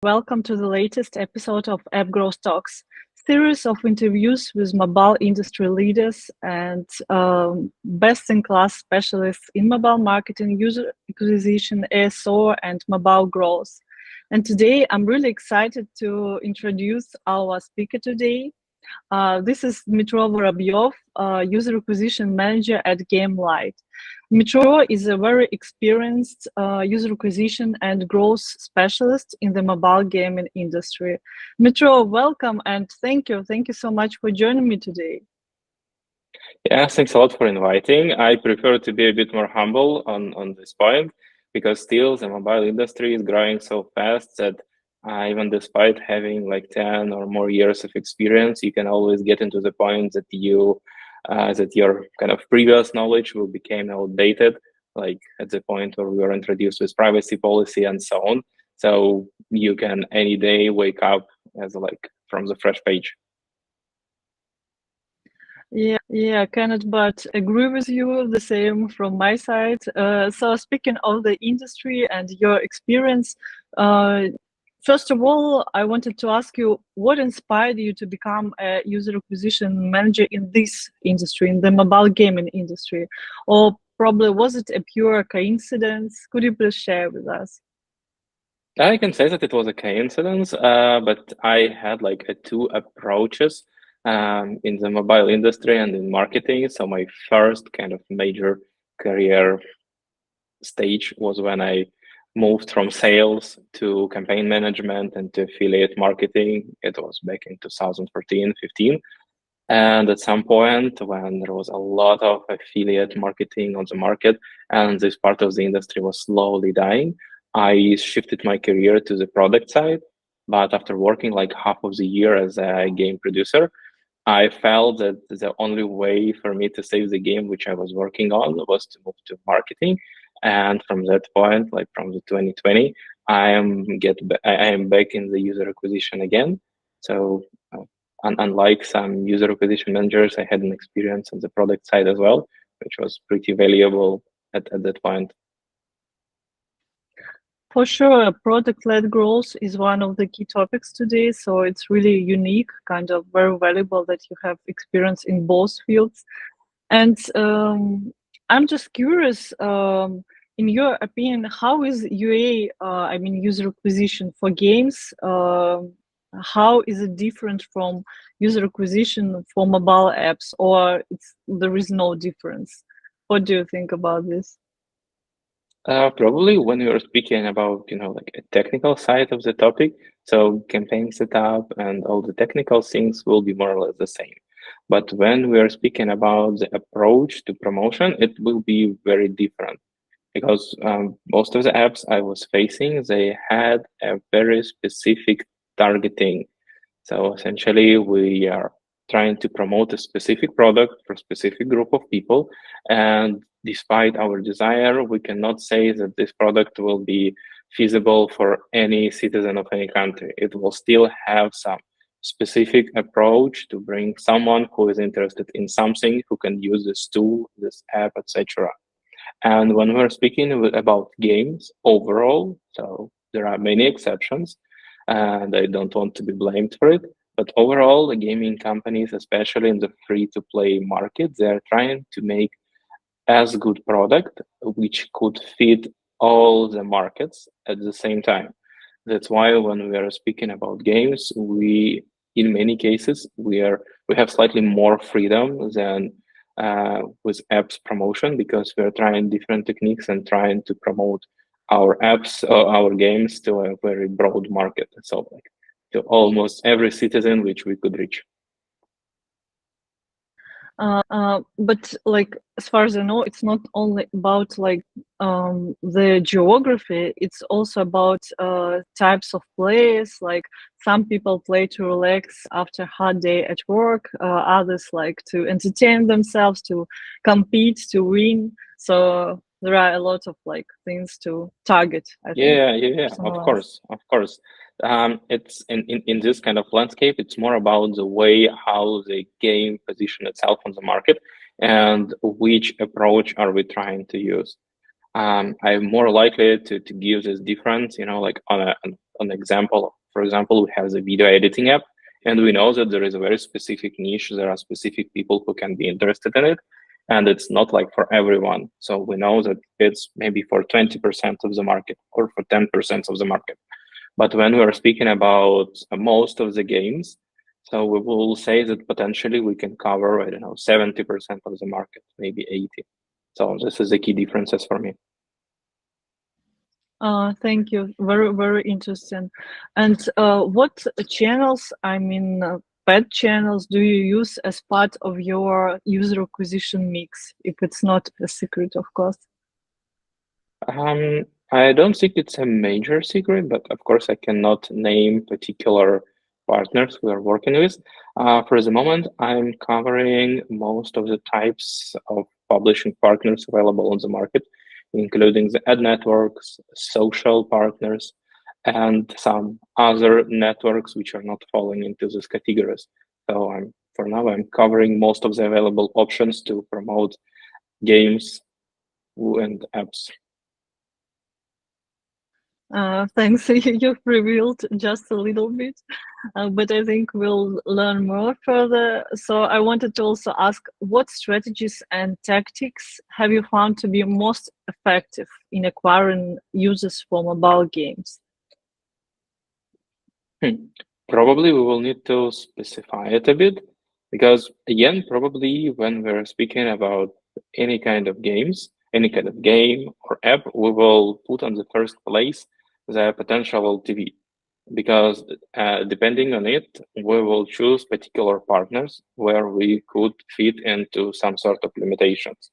Welcome to the latest episode of App Growth Talks, series of interviews with mobile industry leaders and best-in-class specialists in mobile marketing, user acquisition, ASO, and mobile growth. And today, I'm really excited to introduce our speaker today. This is Dmytro Vorobiov, user acquisition manager at GameLight. Dmytro is a very experienced user acquisition and growth specialist in the mobile gaming industry. Dmytro, welcome and thank you. Thank you so much for joining me today. Yeah, thanks a lot for inviting. I prefer to be a bit more humble on this point because still the mobile industry is growing so fast that even despite having like 10 or more years of experience, you can always get into the point that that your kind of previous knowledge will become outdated, like at the point where we were introduced with privacy policy and so on. So you can any day wake up as like from the fresh page. Yeah, cannot but agree with you. The same from my side. So speaking of the industry and your experience, first of all, I wanted to ask you what inspired you to become a user acquisition manager in this industry, in the mobile gaming industry, or probably was it a pure coincidence? Could you please share with us? I can say that it was a coincidence, but I had like two approaches in the mobile industry and in marketing. So my first kind of major career stage was when I moved from sales to campaign management and to affiliate marketing. It was back in 2014, 15. And at some point, when there was a lot of affiliate marketing on the market and this part of the industry was slowly dying, I shifted my career to the product side. But after working like half of the year as a game producer, I felt that the only way for me to save the game which I was working on was to move to marketing. And from that point, like from the 2020, I am back in the user acquisition again. So unlike some user acquisition managers, I had an experience on the product side as well, which was pretty valuable at that point. For sure, product-led growth is one of the key topics today. So it's really unique, kind of very valuable that you have experience in both fields. And I'm just curious, in your opinion, how is UA, I mean, user acquisition for games? How is it different from user acquisition for mobile apps, or there is no difference? What do you think about this? Probably when we are speaking about, like a technical side of the topic, so campaign setup and all the technical things will be more or less the same. But when we are speaking about the approach to promotion, it will be very different because most of the apps I was facing, they had a very specific targeting. So essentially, we are trying to promote a specific product for a specific group of people. And despite our desire, we cannot say that this product will be feasible for any citizen of any country. It will still have some specific approach to bring someone who is interested in something, who can use this tool, this app, etc. And when we're speaking about games overall, so there are many exceptions, and I don't want to be blamed for it. But overall, the gaming companies, especially in the free-to-play market, they're trying to make as good product which could fit all the markets at the same time. That's why when we are speaking about games, in many cases, we have slightly more freedom than with apps promotion because we're trying different techniques and trying to promote our apps or our games to a very broad market. So like to almost every citizen which we could reach. But like as far as I know, it's not only about like the geography. It's also about types of players. Like some people play to relax after a hard day at work. Others like to entertain themselves, to compete, to win. So there are a lot of like things to target, I think, Yeah. personalize. Of course. It's in this kind of landscape, it's more about the way how the game position itself on the market and which approach are we trying to use. I'm more likely to give this difference, like on an example. For example, we have the video editing app, and we know that there is a very specific niche. There are specific people who can be interested in it, and it's not like for everyone. So we know that it's maybe for 20% of the market or for 10% of the market. But when we are speaking about most of the games, so we will say that potentially we can cover, I don't know, 70% of the market, maybe 80. So this is the key differences for me. Thank you. Very, very interesting. And what channels, paid channels, do you use as part of your user acquisition mix, if it's not a secret, of course? I don't think it's a major secret, but of course I cannot name particular partners we are working with. For the moment, I'm covering most of the types of publishing partners available on the market, including the ad networks, social partners, and some other networks which are not falling into these categories. So for now, I'm covering most of the available options to promote games and apps. Thanks. You've revealed just a little bit, but I think we'll learn more further. So I wanted to also ask, what strategies and tactics have you found to be most effective in acquiring users for mobile games? Probably we will need to specify it a bit because again, probably when we're speaking about any kind of games, any kind of game or app, we will put on the first place the potential LTV because depending on it, we will choose particular partners where we could fit into some sort of limitations.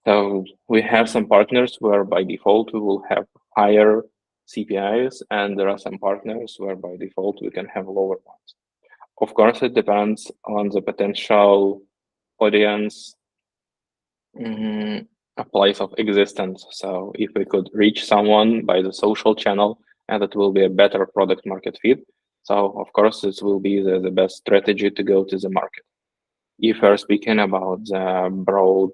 So we have some partners where by default we will have higher CPIs, and there are some partners where by default we can have lower ones. Of course, it depends on the potential audience a place of existence. So if we could reach someone by the social channel, and it will be a better product market fit. So of course, this will be the best strategy to go to the market. If we're speaking about the broad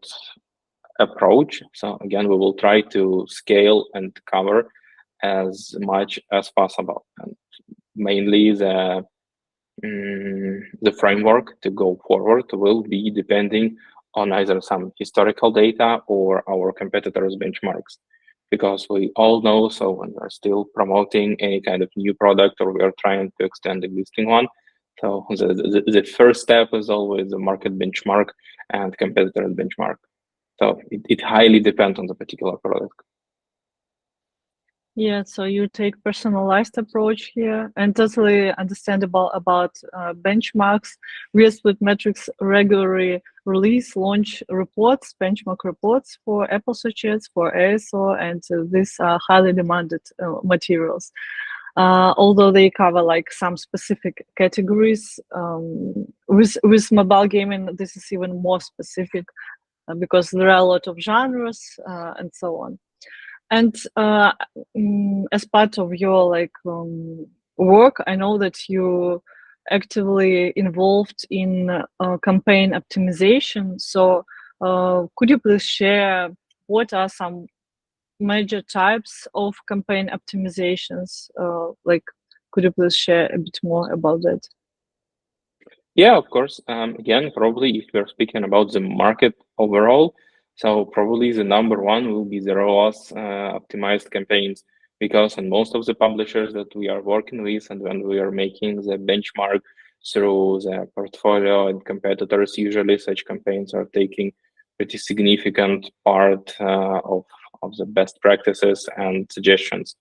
approach, so again, we will try to scale and cover as much as possible. And mainly the framework to go forward will be depending on either some historical data or our competitors' benchmarks. Because we all know, so when we're still promoting any kind of new product or we are trying to extend the existing one, so the first step is always the market benchmark and competitor benchmark. So it highly depends on the particular product. Yeah, so you take personalized approach here, and totally understandable about benchmarks. We as Metrics regularly release launch reports, benchmark reports for Apple Searches, for ASO, and these are highly demanded materials. Although they cover like some specific categories, with mobile gaming, this is even more specific because there are a lot of genres and so on. And as part of your work, I know that you actively involved in campaign optimization. So could you please share what are some major types of campaign optimizations? Could you please share a bit more about that? Yeah, of course. Again, probably if we're speaking about the market overall, so probably the number one will be the ROAS optimized campaigns, because on most of the publishers that we are working with and when we are making the benchmark through the portfolio and competitors, usually such campaigns are taking pretty significant part of the best practices and suggestions.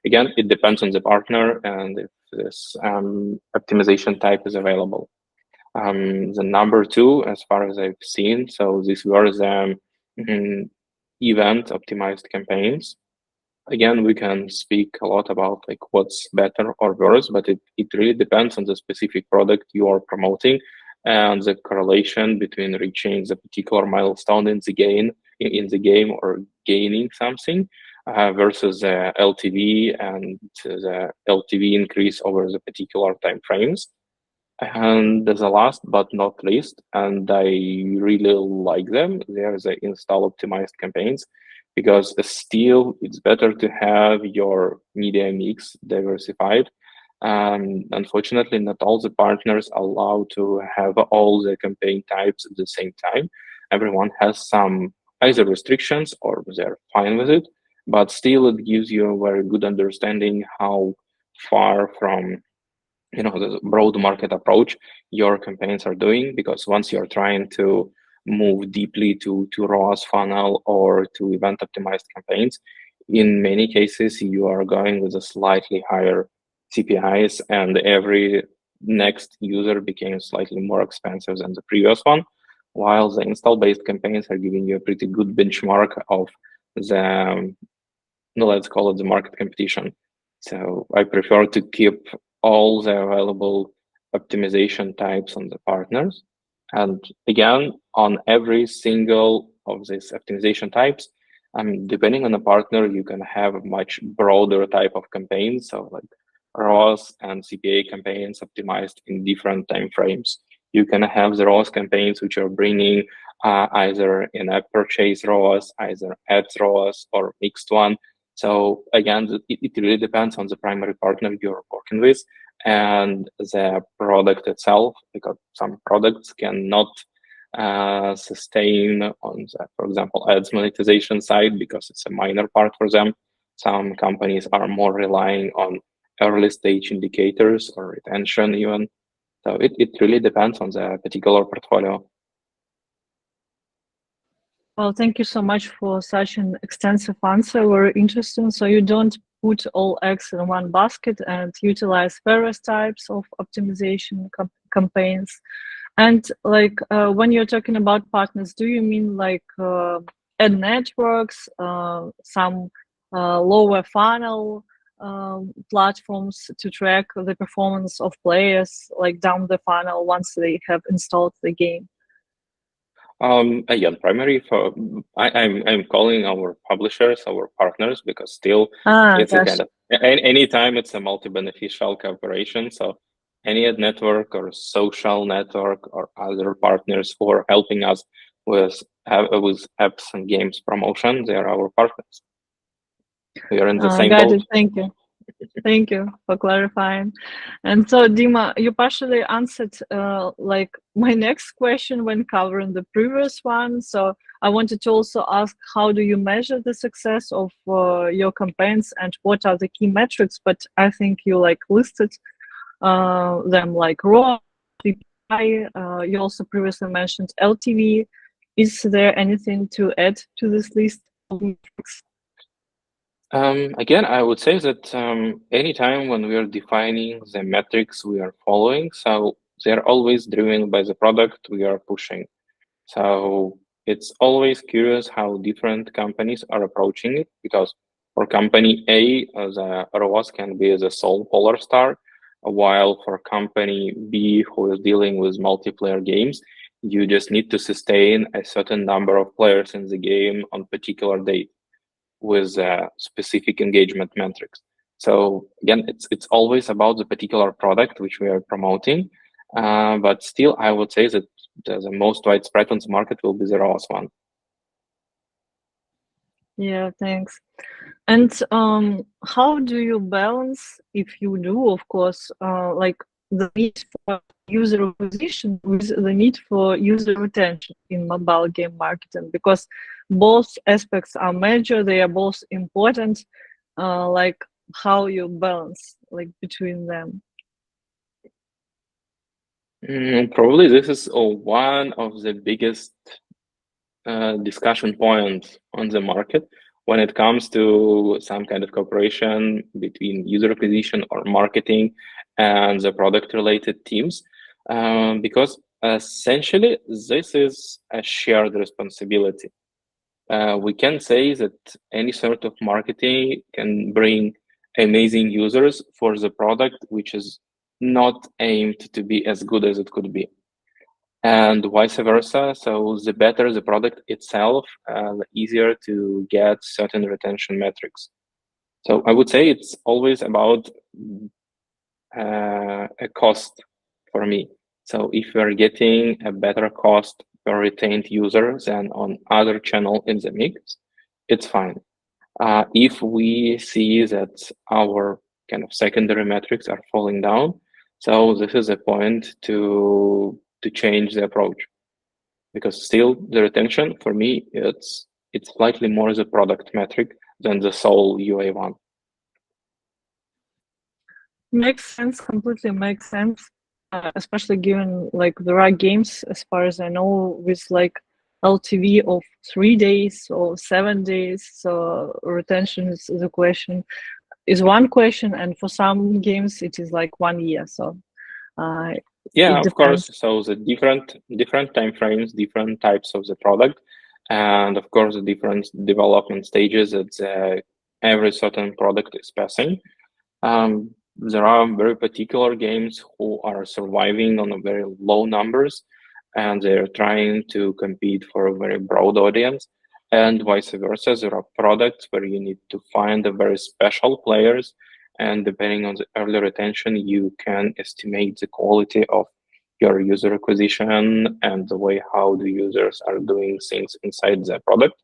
Again, it depends on the partner and if this optimization type is available. The number two, as far as I've seen, so these were the event optimized campaigns. Again, we can speak a lot about like what's better or worse, but it really depends on the specific product you are promoting and the correlation between reaching the particular milestone in the game or gaining something versus the LTV and the LTV increase over the particular time frames. And the last but not least, and I really like them, they are the install optimized campaigns, because still it's better to have your media mix diversified. Unfortunately, not all the partners allow to have all the campaign types at the same time. Everyone has some either restrictions or they're fine with it, but still it gives you a very good understanding how far from the broad market approach your campaigns are doing, because once you're trying to move deeply to ROAS funnel or to event optimized campaigns, in many cases you are going with a slightly higher CPIs, and every next user became slightly more expensive than the previous one, while the install based campaigns are giving you a pretty good benchmark of the, no, let's call it the market competition. So I prefer to keep all the available optimization types on the partners. And again, on every single of these optimization types, depending on the partner, you can have a much broader type of campaigns. So like ROAS and CPA campaigns optimized in different time frames. You can have the ROAS campaigns, which are bringing either in-app purchase ROAS, either ads ROAS, or mixed one. So again, it really depends on the primary partner you're working with and the product itself, because some products cannot sustain on the, for example, ads monetization side because it's a minor part for them. Some companies are more relying on early stage indicators or retention even. So it really depends on the particular portfolio. Well, thank you so much for such an extensive answer. Very interesting. So you don't put all eggs in one basket and utilize various types of optimization campaigns. And like when you're talking about partners, do you mean like ad networks, some lower funnel platforms to track the performance of players, like down the funnel once they have installed the game? Again, primary for I'm calling our publishers our partners, because still it's a Gosh. kind of anytime it's a multi-beneficial cooperation. So any ad network or social network or other partners who are helping us with apps and games promotion, they are our partners. We are in the same Got boat. it. Thank you. Thank you for clarifying. And so, Dima, you partially answered like my next question when covering the previous one. So I wanted to also ask, how do you measure the success of your campaigns and what are the key metrics? But I think you like listed them like ROAS, PPI. You also previously mentioned LTV. Is there anything to add to this list of metrics? Again, I would say that anytime when we are defining the metrics we are following, so they're always driven by the product we are pushing. So it's always curious how different companies are approaching it, because for company A, the ROAS can be the sole polar star, while for company B, who is dealing with multiplayer games, you just need to sustain a certain number of players in the game on particular date with specific engagement metrics. So again, it's always about the particular product which we are promoting, but still, I would say that the most widespread on the market will be the ROAS one. Yeah, thanks. And how do you balance, if you do, of course, like the need for user acquisition with the need for user retention in mobile game marketing? Because both aspects are major, they are both important. Like how you balance like between them. Probably this is one of the biggest discussion points on the market when it comes to some kind of cooperation between user acquisition or marketing and the product related teams, because essentially this is a shared responsibility. We can say that any sort of marketing can bring amazing users for the product which is not aimed to be as good as it could be, and vice versa. So the better the product itself, the easier to get certain retention metrics. So I would say it's always about a cost for me. So if we're getting a better cost per retained user than on other channel in the mix, it's fine. If we see that our kind of secondary metrics are falling down, so this is a point to change the approach, because still the retention for me it's slightly more the product metric than the sole UA one. Makes sense, completely makes sense. Especially given like there are games, as far as I know, with like LTV of 3 days or 7 days. So retention is a question, is one question, and for some games it is like 1 year. So uh, Yeah, it of course. depends. So the different time frames, different types of the product, and of course the different development stages that every certain product is passing. There are very particular games who are surviving on a very low numbers, and they're trying to compete for a very broad audience, and vice versa. There are products where you need to find the very special players, and depending on the early retention, you can estimate the quality of your user acquisition and the way how the users are doing things inside the product.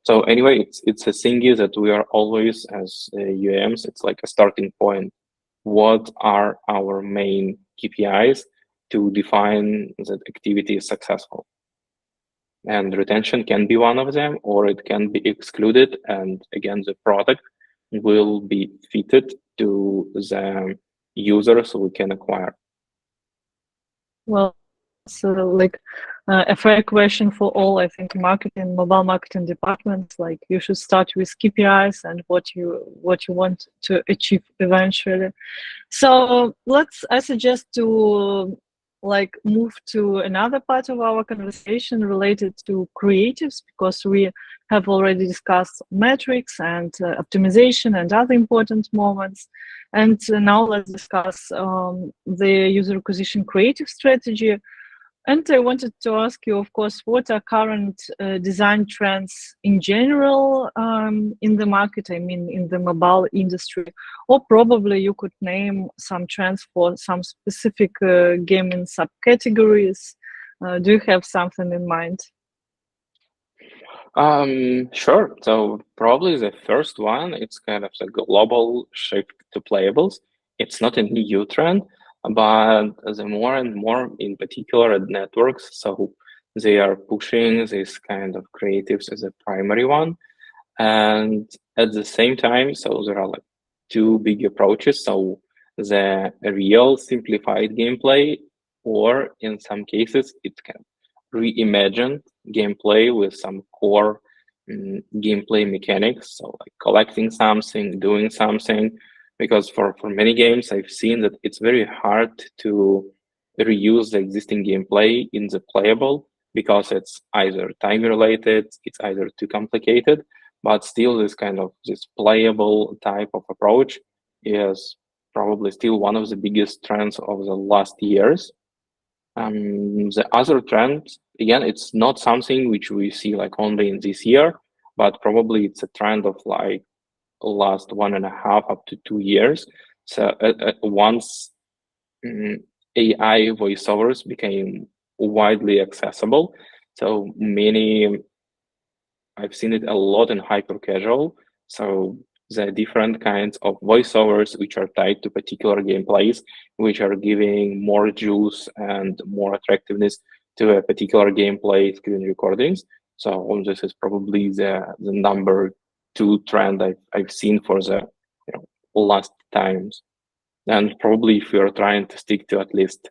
So anyway, it's a thing is that we are always as UAMs, it's like a starting point. What are our main KPIs to define that activity is successful? And retention can be one of them, or it can be excluded. And again, the product will be fitted to the users we can acquire. Well, so like a fair question for all, I think, marketing, mobile marketing departments. Like you should start with KPIs and what you want to achieve eventually. So I suggest to like move to another part of our conversation related to creatives, because we have already discussed metrics and optimization and other important moments. And now let's discuss the user acquisition creative strategy. And I wanted to ask you, of course, what are current design trends in general in the market? I mean, in the mobile industry, or probably you could name some trends for some specific gaming subcategories. Do you have something in mind? Sure. So probably the first one, it's kind of the global shift to playables. It's not a new trend, but the more and more, in particular at networks, so they are pushing this kind of creatives as a primary one. And at the same time, so there are like two big approaches. So the real simplified gameplay, or in some cases, it can reimagine gameplay with some core gameplay mechanics. So like collecting something, doing something, because for many games, I've seen that it's very hard to reuse the existing gameplay in the playable, because it's either time related, it's either too complicated, but still this playable type of approach is probably still one of the biggest trends of the last years. The other trend, again, it's not something which we see like only in this year, but probably it's a trend of like last 1.5 up to 2 years. So once AI voiceovers became widely accessible, so many, I've seen it a lot in hyper casual. So the different kinds of voiceovers which are tied to particular gameplays, which are giving more juice and more attractiveness to a particular gameplay screen recordings. So this is probably the number two trend I've seen for the last times. And probably if you're trying to stick to at least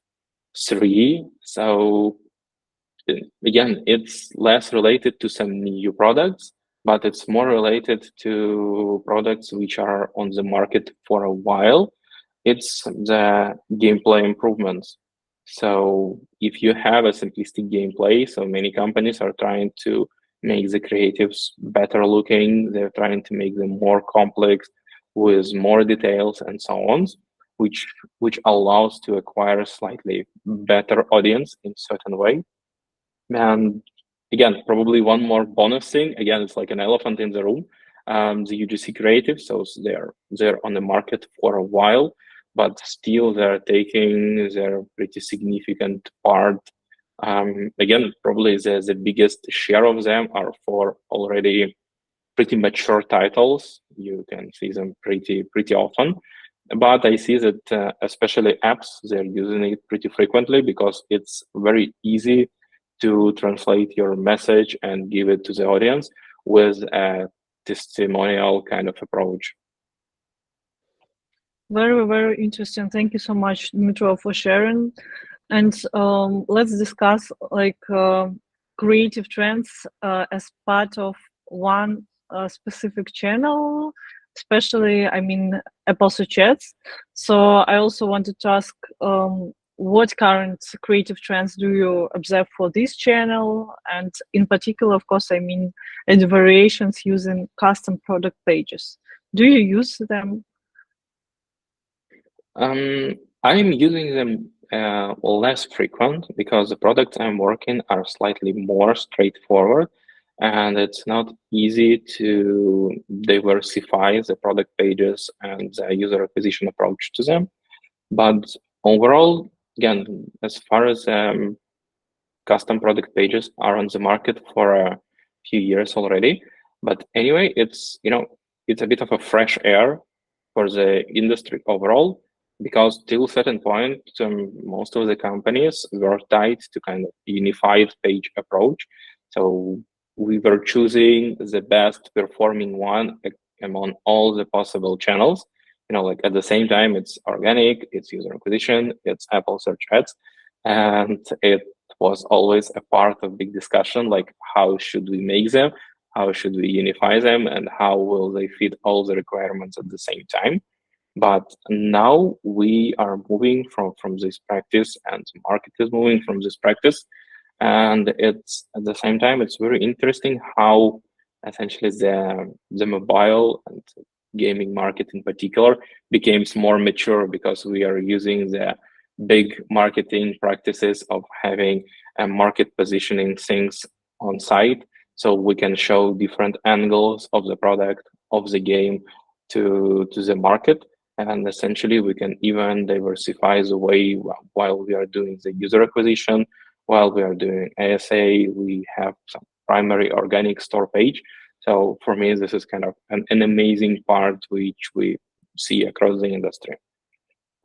three, so again, it's less related to some new products, but it's more related to products which are on the market for a while. It's the gameplay improvements. So if you have a simplistic gameplay, so many companies are trying to make the creatives better looking. They're trying to make them more complex with more details and so on, which allows to acquire a slightly better audience in certain way. And again, probably one more bonus thing. Again, it's like an elephant in the room. The UGC creative, so they're on the market for a while, but still they're taking their pretty significant part. Again, probably the biggest share of them are for already pretty mature titles. You can see them pretty often. But I see that especially apps, they're using it pretty frequently because it's very easy to translate your message and give it to the audience with a testimonial kind of approach. Very, very interesting. Thank you so much, Dmytro, for sharing. And let's discuss creative trends as part of one specific channel, especially, I mean, Apple Search Ads. So I also wanted to ask, what current creative trends do you observe for this channel? And in particular, of course, I mean, ad variations using custom product pages. Do you use them? I'm using them less frequent because the products I'm working are slightly more straightforward, and it's not easy to diversify the product pages and the user acquisition approach to them. But overall, again, as far as custom product pages are on the market for a few years already, but anyway, it's it's a bit of a fresh air for the industry overall, because till a certain point, most of the companies were tied to kind of unified page approach. So we were choosing the best performing one among all the possible channels. Like at the same time, it's organic, it's user acquisition, it's Apple Search Ads, and it was always a part of big discussion, like how should we make them, how should we unify them, and how will they fit all the requirements at the same time. But now we are moving from this practice, and the market is moving from this practice. And it's at the same time, it's very interesting how essentially the mobile and gaming market in particular becomes more mature, because we are using the big marketing practices of having a market positioning things on site, so we can show different angles of the product, of the game to the market. And essentially we can even diversify the way while we are doing the user acquisition, while we are doing ASA, we have some primary organic store page. So for me, this is kind of an amazing part which we see across the industry.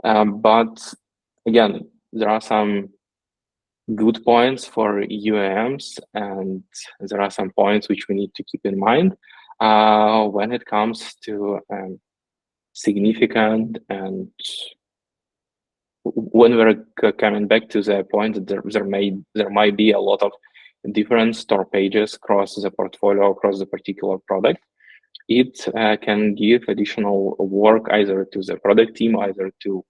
But again, there are some good points for UAMs, and there are some points which we need to keep in mind when it comes to significant, and when we're coming back to the point that there might be a lot of different store pages across the portfolio, across the particular product, it can give additional work either to the product team, either to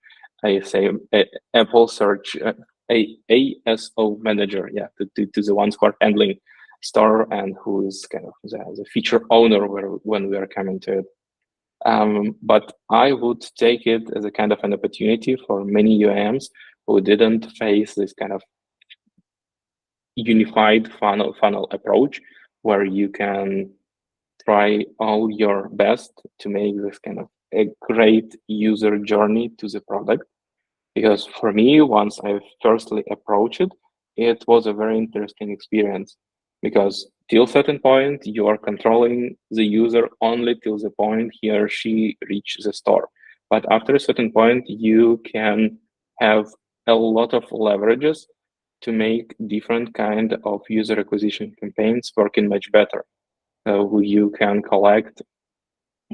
Apple Search ASO manager, to the ones who are handling store and who is kind of the feature owner when we are coming to it. But I would take it as a kind of an opportunity for many UAMs who didn't face this kind of unified funnel approach, where you can try all your best to make this kind of a great user journey to the product. Because for me, once I firstly approached it, it was a very interesting experience, because till a certain point, you are controlling the user only till the point he or she reaches the store. But after a certain point, you can have a lot of leverages to make different kind of user acquisition campaigns working much better. You can collect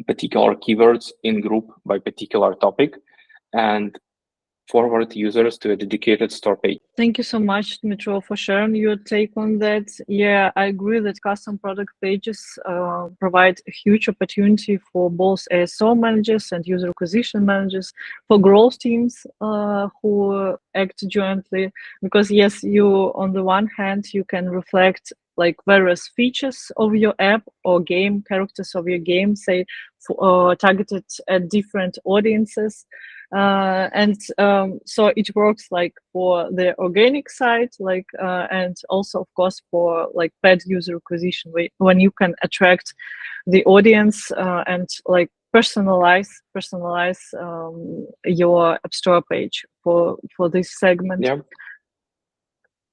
particular keywords in group by particular topic and forward users to a dedicated store page. Thank you so much, Dmytro, for sharing your take on that. Yeah, I agree that custom product pages provide a huge opportunity for both ASO managers and user acquisition managers, for growth teams who act jointly. Because yes, you, on the one hand, you can reflect like various features of your app or game, characters of your game, say targeted at different audiences. So it works like for the organic side, and also of course for like paid user acquisition, when you can attract the audience and like personalize your app store page for this segment. Yeah.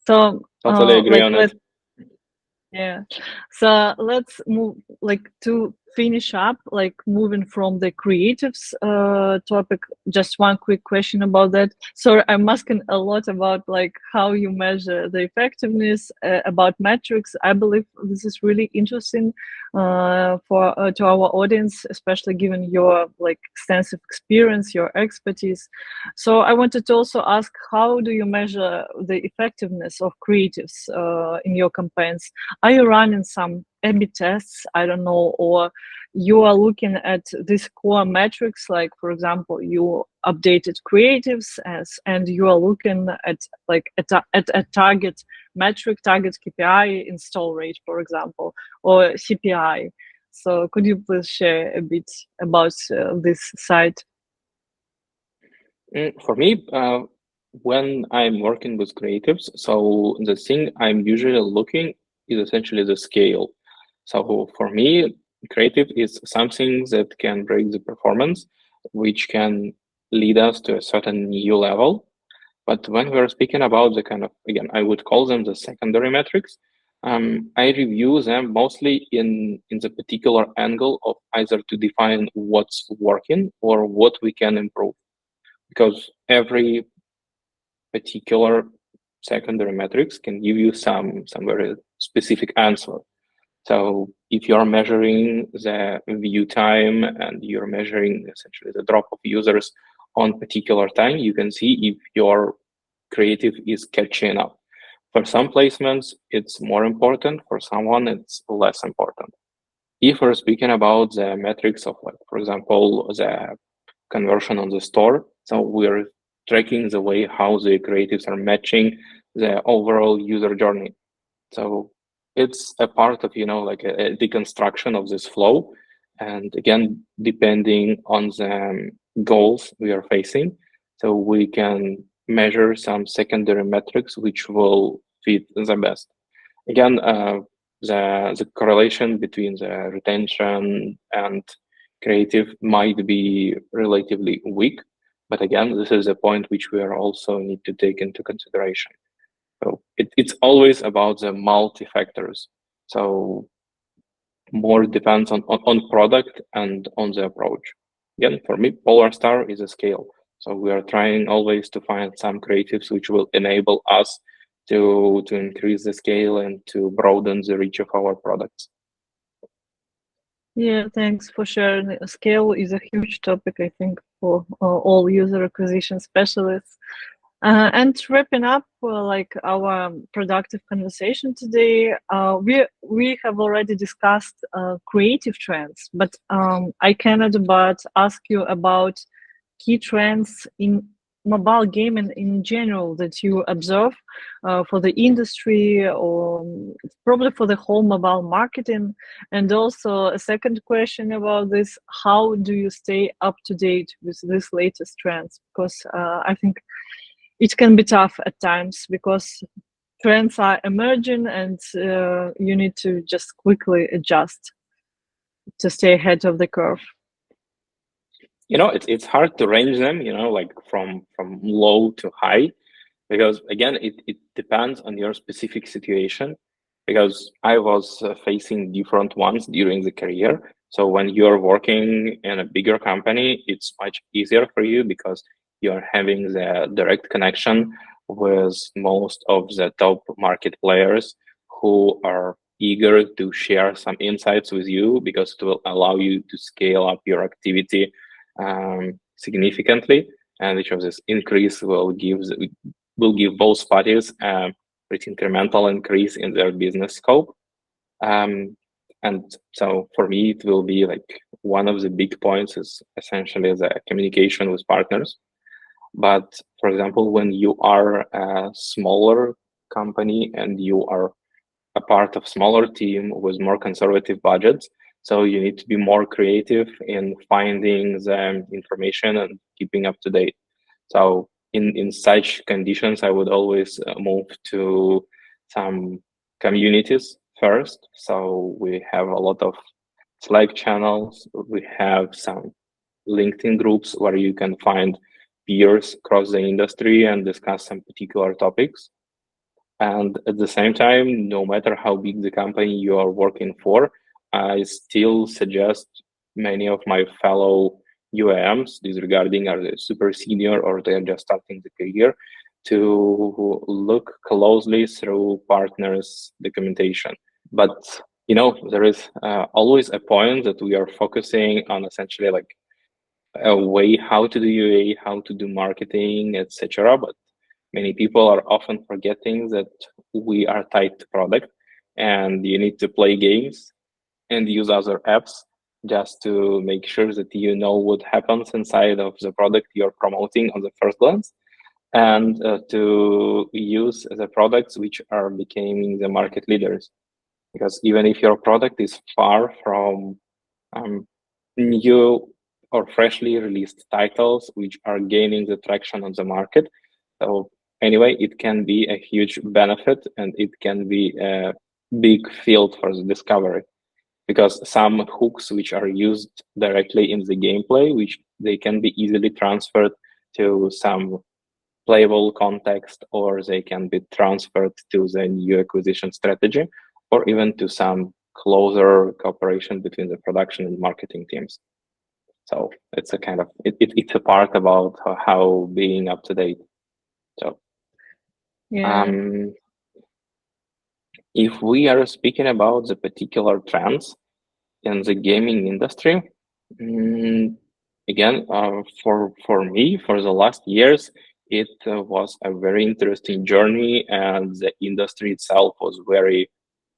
So totally agree on it. Yeah. So let's move like to finish up, like moving from the creatives topic. Just one quick question about that. So I'm asking a lot about like how you measure the effectiveness, about metrics. I believe this is really interesting for to our audience, especially given your like extensive experience, your expertise. So I wanted to also ask, how do you measure the effectiveness of creatives in your campaigns? Are you running some A/B tests? I don't know, or you are looking at these core metrics, like for example, you updated creatives and you are looking at like at a target metric, target KPI, install rate, for example, or CPI. So could you please share a bit about this side? For me, when I'm working with creatives, so the thing I'm usually looking is essentially the scale. So for me, creative is something that can break the performance, which can lead us to a certain new level. But when we're speaking about the kind of, again, I would call them the secondary metrics, I review them mostly in the particular angle of either to define what's working or what we can improve. Because every particular secondary metrics can give you some very specific answer. So if you're measuring the view time and you're measuring essentially the drop of users on particular time, you can see if your creative is catching up. For some placements, it's more important. For someone, it's less important. If we're speaking about the metrics of, like, for example, the conversion on the store, so we're tracking the way how the creatives are matching the overall user journey. So it's a part of, like a deconstruction of this flow. And again, depending on the goals we are facing, so we can measure some secondary metrics which will fit the best. Again, the correlation between the retention and creative might be relatively weak, but again, this is a point which we are also need to take into consideration. So it's always about the multi factors. So more depends on product and on the approach. Again, for me, Polar Star is a scale. So we are trying always to find some creatives which will enable us to increase the scale and to broaden the reach of our products. Yeah, thanks for sharing. Scale is a huge topic, I think, for all user acquisition specialists. And wrapping up, like our productive conversation today, we have already discussed creative trends, but I cannot but ask you about key trends in mobile gaming in general that you observe for the industry or probably for the whole mobile marketing. And also a second question about this: how do you stay up to date with these latest trends? Because I think it can be tough at times because trends are emerging and you need to just quickly adjust to stay ahead of the curve. It's hard to range them, like from low to high, because again, it depends on your specific situation. Because I was facing different ones during the career. So when you're working in a bigger company, it's much easier for you because you're having the direct connection with most of the top market players who are eager to share some insights with you because it will allow you to scale up your activity significantly, and which of this increase will give both parties a pretty incremental increase in their business scope. And so for me, it will be like one of the big points is essentially the communication with partners. But for example, when you are a smaller company and you are a part of smaller team with more conservative budgets, so you need to be more creative in finding the information and keeping up to date. So in such conditions, I would always move to some communities first. So we have a lot of Slack channels. We have some LinkedIn groups where you can find peers across the industry and discuss some particular topics. And at the same time, no matter how big the company you are working for, I still suggest many of my fellow UAMs, disregarding are they super senior or they're just starting the career, to look closely through partners' documentation. But there is always a point that we are focusing on essentially like a way how to do UA, how to do marketing, etc. But many people are often forgetting that we are tied to product, and you need to play games and use other apps just to make sure that you know what happens inside of the product you're promoting on the first glance, and to use the products which are becoming the market leaders. Because even if your product is far from new or freshly released titles which are gaining the traction on the market, so anyway, it can be a huge benefit and it can be a big field for the discovery, because some hooks which are used directly in the gameplay, which they can be easily transferred to some playable context, or they can be transferred to the new acquisition strategy, or even to some closer cooperation between the production and marketing teams. So it's a kind of it's a part about how being up to date. So Yeah. if we are speaking about the particular trends in the gaming industry, mm, again, for me, for the last years, it was a very interesting journey, and the industry itself was very,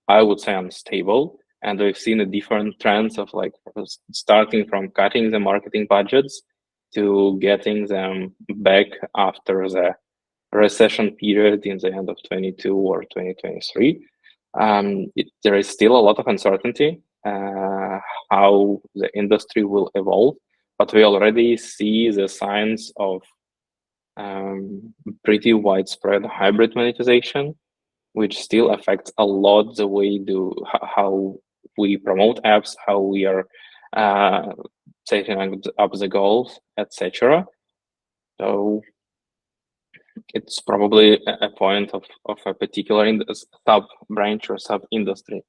I would say, unstable. And we've seen a different trends of like starting from cutting the marketing budgets to getting them back after the recession period in the end of 22 or 2023. There is still a lot of uncertainty how the industry will evolve, but we already see the signs of pretty widespread hybrid monetization, which still affects a lot the way how we promote apps, how we are setting up the goals, etc. So it's probably a point of a particular sub branch or sub industry.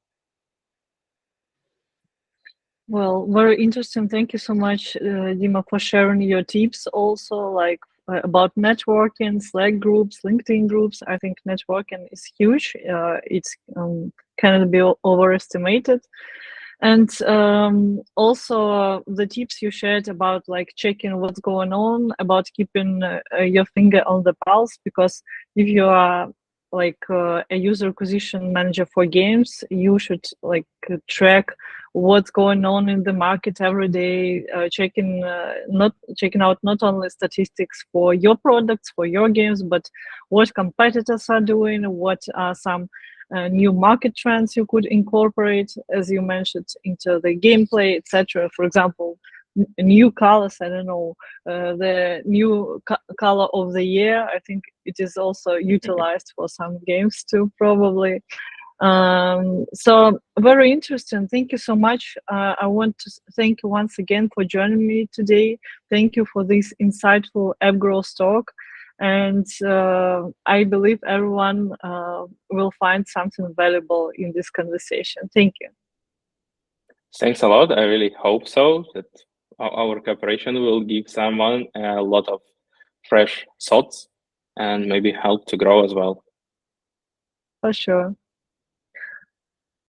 Well, very interesting. Thank you so much, Dima, for sharing your tips also, like about networking, Slack groups, LinkedIn groups. I think networking is huge. It's cannot be overestimated. And also the tips you shared about like checking what's going on, about keeping your finger on the pulse, because if you are like a user acquisition manager for games, you should like track what's going on in the market every day, not checking out not only statistics for your products, for your games, but what competitors are doing, what are some new market trends you could incorporate, as you mentioned, into the gameplay, etc. For example, new colors. I don't know, the new color of the year. I think it is also utilized for some games too, probably. So very interesting. Thank you so much. I want to thank you once again for joining me today. Thank you for this insightful app growth talk. And I believe everyone will find something valuable in this conversation. Thank you. Thanks a lot. I really hope so, that our cooperation will give someone a lot of fresh thoughts and maybe help to grow as well. For sure.